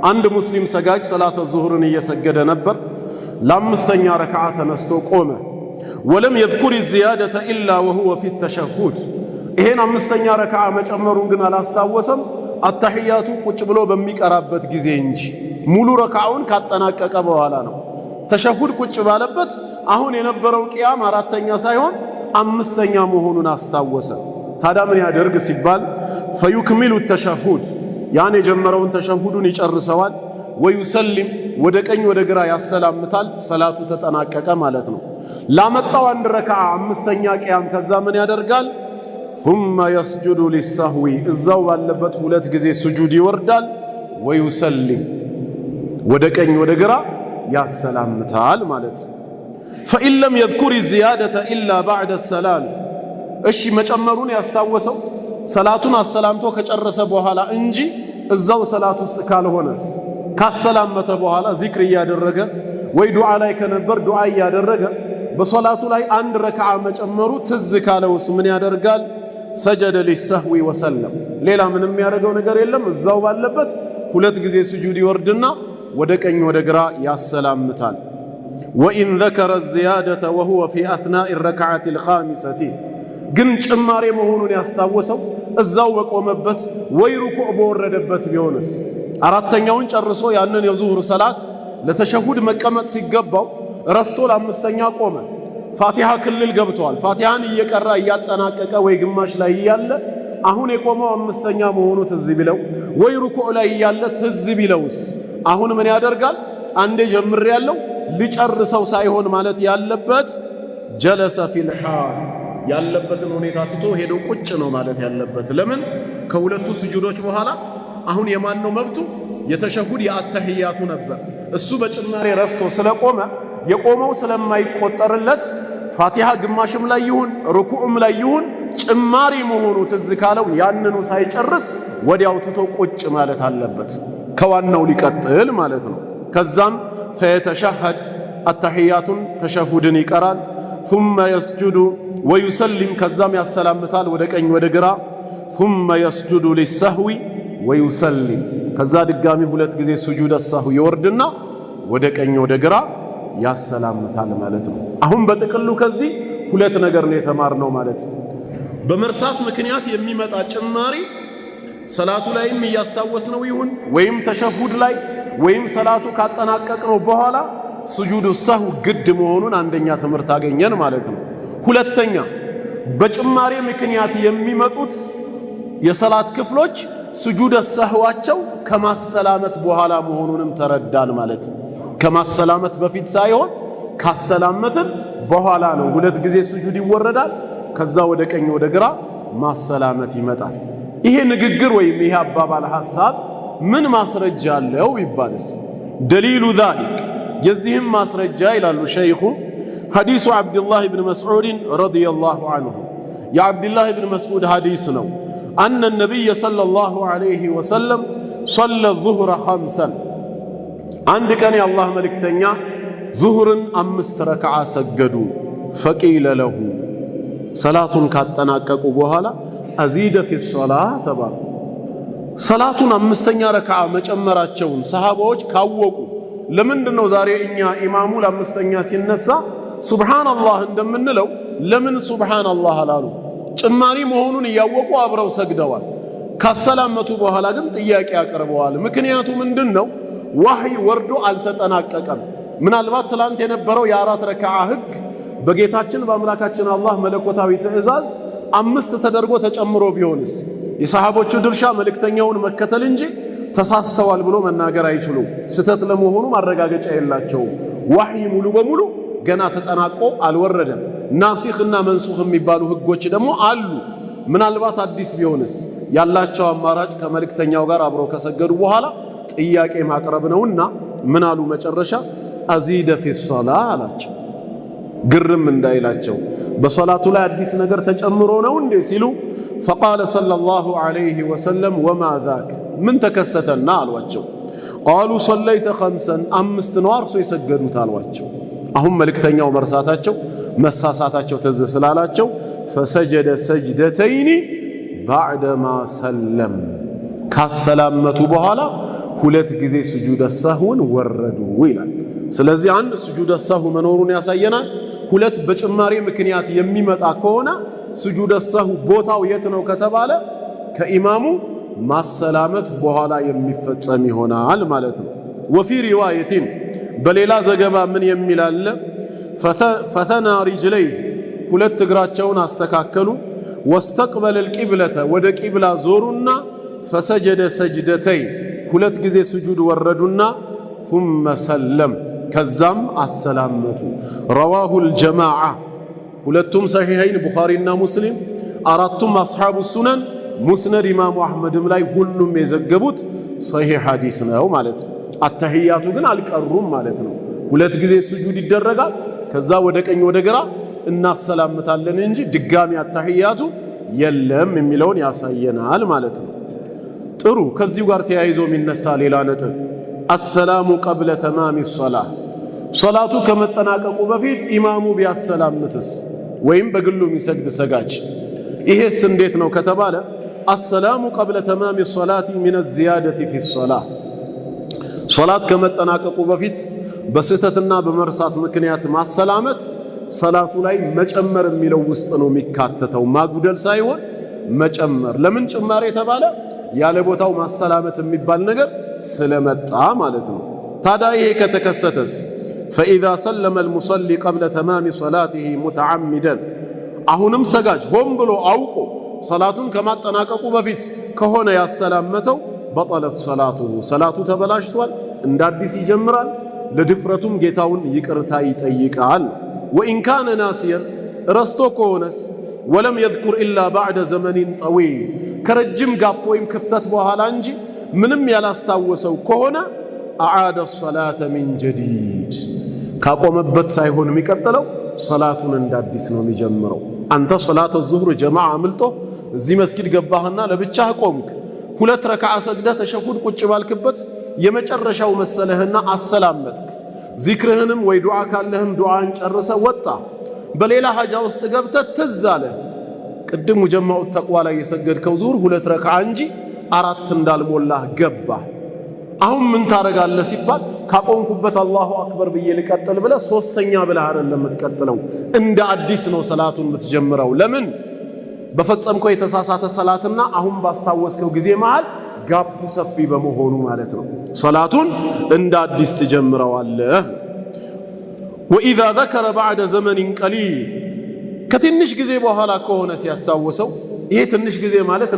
አንድ ሙስሊም ሰጋጅ ሰላተ ዙህርን እየሰገደ ነበር። ለአምስተኛ ረክዓ ተነስቶ ቆመ። ወለም የዝኩር الزيادة إلا وهو في التشهد ይሄን አምስተኛ ረክዓ መጨመሩን ግን አላስታወሰም አተህያቱ ቁጭ ብሎ በሚቀራበት ጊዜ እንጂ ሙሉ ረክዓውን ካጠናቀቀ በኋላ ነው። ተሸሁድ ቁጭ ባለበት አሁን የነበረው ቂያም አራተኛ ሳይሆን አምስተኛ መሆኑን አስታወሰ። ታዲያ ምን ያደርግ ሲባል ፈዩክሚሉ ተሸሁድ ያን የጀመረውን ተሸሁዱን ይጨርሰዋል። ወዩሰሊም ወደ ቀኝ ወደ ግራ ያሰላምታል። ሰላቱ ተጠናቀቀ ማለት ነው። ላመጣው አንድ ረክዓ አምስተኛ ቂያም ከዛ ምን ያደርጋል? ثم يسجد للسهو እዛው ባለበት ሁለት ጊዜ ስጁድ ይወርዳል። ወዩሰሊም ወደ ቀኝ ወደ ግራ ያሰላምታል ማለት ነው። فإن لم يذكر الزيادة إلا بعد السلام እሺ መጨመሩን ያስታወሰው ሰላቱን አሰላምቶ ከጨረሰ በኋላ እንጂ እዛው ሰላት ውስጥ ካልሆነስ ካሰላመተ በኋላ ዚክር ያደረገ ወይ ዱዓ ላይ ከነበር ዱዓ ያደረገ በሶላቱ ላይ አንድ ረክዓ መጨመሩ ትዝ ካለውስ ምን ያደርጋል? ሰጀደ ሊሰህዊ ወሰለም ሌላ ምንም ያደርገው ነገር የለም። እዛው ባለበት ሁለት ጊዜ ስጁድ ይወርድና ወደ ቀኝ ወደ ግራ ያሰላምታል። ወኢን ذكر الزيادة وهو في أثناء الركعة الخامسة ግን ጭማሬ መሆኑን ያስታወሰው እዛው በቆመበት ወይ ሩኩዕ በወረደበት ቢሆንስ አራተኛውን ጨርሶ ያንን የዙህር ሰላት ለተሸሁድ መቀመጥ ሲገባው ረስቶ ለአምስተኛ ቆመ። ፋቲሃ ክልል ገብቷል። ፋቲሃን እየቀራ እያጠናቀቀ ወይ ግማሽ ላይ እያለ አሁን የቆመው አምስተኛ መሆኑ ትዝ ቢለው ወይ ሩኩዕ ላይ እያለ ትዝ ቢለውስ አሁን ምን ያደርጋል? አንዴ ጀምር ያለው ሊጨርሰው ሳይሆን ማለት ያለበት ጀለሰ ፊል ሐል ያለበትን ሁኔታ ትቶ ሄዶ ቁጭ ነው ማለት ያለበት። ለምን? ከሁለቱ ስጁዶች በኋላ አሁን የማን ነው መብቱ? የተሸሁድ የአተህያቱ ነበር። እሱ በጭማሬ ረስቶ ስለቆመ የቆመው ስለማይቆጠርለት ፋቲሃ ግማሽም ላይ ይሁን ሩኩዕም ላይ ይሁን ጭማሪ መሆኑ ትዝ ካለው ያንኑ ሳይጨርስ ወዲያው ትቶ ቁጭ ማለት አለበት። ከዋናው ሊቀጥል ማለት ነው። ከዛም ፈየተሸሀድ አተህያቱን ተሸሁድን ይቀራል። ثم يسجد ويسلم ከዛም ያሰላምታል ወደ ቀኝ ወደ ግራ ثم يسجد للسهو ويسلم ከዛ ድጋሚ ሁለት ጊዜ ስጁድ السهو ይወርድና ወደ ቀኝ ወደ ግራ ያሰላምታል ማለት ነው። አሁን በጥቅሉ ከዚህ ሁለት ነገር ነው የተማርነው ማለት ነው። በመርሳት ምክንያት የሚመጣ ጭማሪ ሰላቱ ላይም እያስታወስነው ይሁን ወይም ተሸሁድ ላይ ወይም ሰላቱ ካጠናቀቅነው በኋላ ስጁድ السهو ግድ መሆኑን አንደኛ ትምህርት አገኘን ማለት ነው። ሁለተኛ በጭማሪ ምክንያት የሚመጡት የሰላት ክፍሎች ስጁድ السهዋቸው ከማሰላመት በኋላ መሆኑንም ተረዳን ማለት ነው። ከማሰላመት በፊት ሳይሆን ካሰላመትን በኋላ ነው። ሁለት ጊዜ ስጁድ ይወረዳል። ከዛ ወደ ቀኝ ወደ ግራ ማሰላመት ይመጣል። ይሄ ንግግር ወይም ይሄ አባባል ሐሳብ ምን ማስረጃ አለው ይባልስ? ደሊሉ ذلك የዚህም ማስረጃ ይላሉ ሸይኹ ሐዲሱ ዓብድላህ ብን መስዑድ ረዲየላሁ ዐንሁ የዓብድላህ ብን መስዑድ ሐዲስ ነው። አነ ነቢይ ሰለላሁ ዐለይሂ ወሰለም ሶለ ዙህረ ኸምሰን አንድ ቀን የአላህ መልእክተኛ ዙህርን 5 ረክዓ ሰገዱ። ፈቂለ ለሁ ሰላቱን ካጠናቀቁ በኋላ አዚደ ፊ ሶላህ ተባሉ። ሰላቱን 5ኛ ረክዓ መጨመራቸውን ሰሃባዎች ካወቁ ለምንድነው ዛሬ እኛ ኢማሙ ለአምስተኛ ሲነሳ ሱብሃንአላህ እንደምንለው ለምን ሱብሃንአላህ አላሉ? ጭማሪ መሆኑን እያወቁ አብረው ሰግደዋል። ካሰላመቱ በኋላ ግን ጥያቄ ያቀርበዋል። ምክንያቱ ምንድነው? ወህይ ወርዶ አልተጠናቀቀም። ምናልባት ትላንት የነበረው የአራት ረክዓ ህግ በጌታችን በአምላካችን አላህ መለኮታዊ ትእዛዝ 5 ተደርጎ ተጨምሮ ቢሆንስ የሰሃቦቹ ድርሻ መልእክተኛውን መከተል እንጂ ተሳስተዋል ብሎ መናገር አይችሉም። ስተት ለመሆኑ ማረጋገጫ የላቸውም። ወህይ ሙሉ በሙሉ ገና ተጠናቆ አልወረደም። ናሲኽና መንሱኽ የሚባሉ ህጎች ደግሞ አሉ። ምናልባት አዲስ ቢሆንስ ያላቸው አማራጭ ከመልእክተኛው ጋር አብረው ከሰገዱ በኋላ ጥያቄ ማቅረብ ነውና ምን አሉ መጨረሻ? አዚደ ፊ ሶላህ አላቸው። ግርም እንዳይላቸው በሶላቱ ላይ አዲስ ነገር ተጨምሮ ነው እንዴ ሲሉ فقال صلى الله عليه وسلم وما ذاك من تكستنا አሏቸው። قالوا صليت خمسا 5 ነው አርሶ የሰገዱት አሏቸው። አሁን መልእክተኛው መርሳታቸው መሳሳታቸው ተዝ ስላላቸው فسجد سجدتين بعد ما سلم ካሰላመቱ በኋላ ሁለት ጊዜ ስጁደ ሰህውን ወረዱ ይላል። ስለዚህ አንድ ስጁደ ሰህው መኖሩን ያሳየናል። ሁለት በጭማሪ ምክንያት የሚመጣ ከሆነ ስጁደ ሰህው ቦታው የት ነው ከተባለ ከኢማሙ ማሰላመት በኋላ የሚፈጸም ይሆናል ማለት ነው። ወፊ ሪዋየቲን በሌላ ዘገባ ምን የሚል አለ? ፈተና ሪጅለይህ ሁለት እግራቸውን አስተካከሉ፣ ወስተቅበለ ልቂብለተ ወደ ቂብላ ዞሩና፣ ፈሰጀደ ሰጅደተይ ሁለት ጊዜ ስጁድ ወረዱና፣ ثم ሰለም ከዛም አሰላመቱ። ረዋሁል ጀማዓ ሁለቱም ሰሒሐይን ቡኻሪና ሙስሊም፣ አራቱም አስሓቡ ሱነን ሙስነድ ኢማሙ አሕመድም ላይ ሁሉም የዘገቡት ሰሒሕ ሐዲስ ነው ማለት ነው። አተህያቱ ግን አልቀሩም ማለት ነው። ሁለት ጊዜ ስጁድ ይደረጋል፣ ከዛ ወደ ቀኝ ወደ ግራ እናሰላምታለን እንጂ ድጋሚ አተህያቱ የለም የሚለውን ያሳየናል ማለት ነው። ጥሩ። ከዚሁ ጋር ተያይዞ የሚነሳ ሌላ ነጥብ አሰላሙ ቀብለ ተማሚ ሶላህ፣ ሶላቱ ከመጠናቀቁ በፊት ኢማሙ ቢያሰላምትስ ወይም በግሉ የሚሰግድ ሰጋጅ ይሄስ እንዴት ነው ከተባለ አሰላሙ ቀብለ ተማሚ ሶላቲ ሚነ ዚያደቲ ፊ ሶላህ፣ ሶላት ከመጠናቀቁ በፊት በስህተትና በመርሳት ምክንያት ማሰላመት ሰላቱ ላይ መጨመር የሚለው ውስጥ ነው የሚካተተው፣ ማጉደል ሳይሆን መጨመር። ለምን ጭማሪ የተባለ ያለ ቦታው ማሰላመት የሚባል ነገር ስለመጣ ማለት ነው። ታዲያ ይሄ ከተከሰተስ ፈኢዛ ሰለመ አልሙሰሊ ቀብለ ተማሚ ሶላቲሂ ሙተዓሚደን፣ አሁንም ሰጋጅ ሆን ብሎ አውቆ ሰላቱን ከማጠናቀቁ በፊት ከሆነ ያሰላመተው በጠለት ሰላቱ ተበላሽቷል፣ እንደ አዲስ ይጀምራል። ለድፍረቱም ጌታውን ይቅርታ ይጠይቃል። ወኢን ካነ ናሲየን ረስቶ ከሆነስ ወለም የዝኩር ኢላ ባዕደ ዘመኒን ጠዊል፣ ከረጅም ጋፕ ወይም ክፍተት በኋላ እንጂ ምንም ያላስታወሰው ከሆነ አዓደ ሰላተ ሚን ጀዲድ፣ ካቆመበት ሳይሆን የሚቀጥለው ሰላቱን እንደ አዲስ ነው የሚጀምረው። አንተ ሰላተ ዙህር ጀማዓ አምልጦ እዚህ መስጊድ ገባህና ለብቻህ ቆምክ፣ ሁለት ረክዓ ሰግደህ ተሸሁድ ቁጭ ባልክበት የመጨረሻው መሰለህና አሰላመትክ። ዚክርህንም ወይ ዱዓ ካለህም ዱዓን ጨርሰ ወጣ። በሌላ ሀጃ ውስጥ ገብተህ ትዝ አለ ቅድም ሙጀማዑ ተቅዋ ላይ የሰገድከው ዙህር ሁለት ረክዓ እንጂ አራት እንዳልሞላህ ገባ። አሁን ምን ታረጋለህ ሲባል ካቆምኩበት አላሁ አክበር ብዬ ልቀጥል ብለህ ሶስተኛ ብለህ አይደለም የምትቀጥለው፣ እንደ አዲስ ነው ሰላቱን የምትጀምረው። ለምን? በፈጸምከው የተሳሳተ ሰላትና አሁን ባስታወስከው ጊዜ መሃል ጋፑ ሰፊ በመሆኑ ማለት ነው። ሰላቱን እንደ አዲስ ትጀምረዋለህ። ወኢዛ ዘከረ ባዕደ ዘመኒን ቀሊል፣ ከትንሽ ጊዜ በኋላ ከሆነ ሲያስታውሰው፣ ይሄ ትንሽ ጊዜ ማለት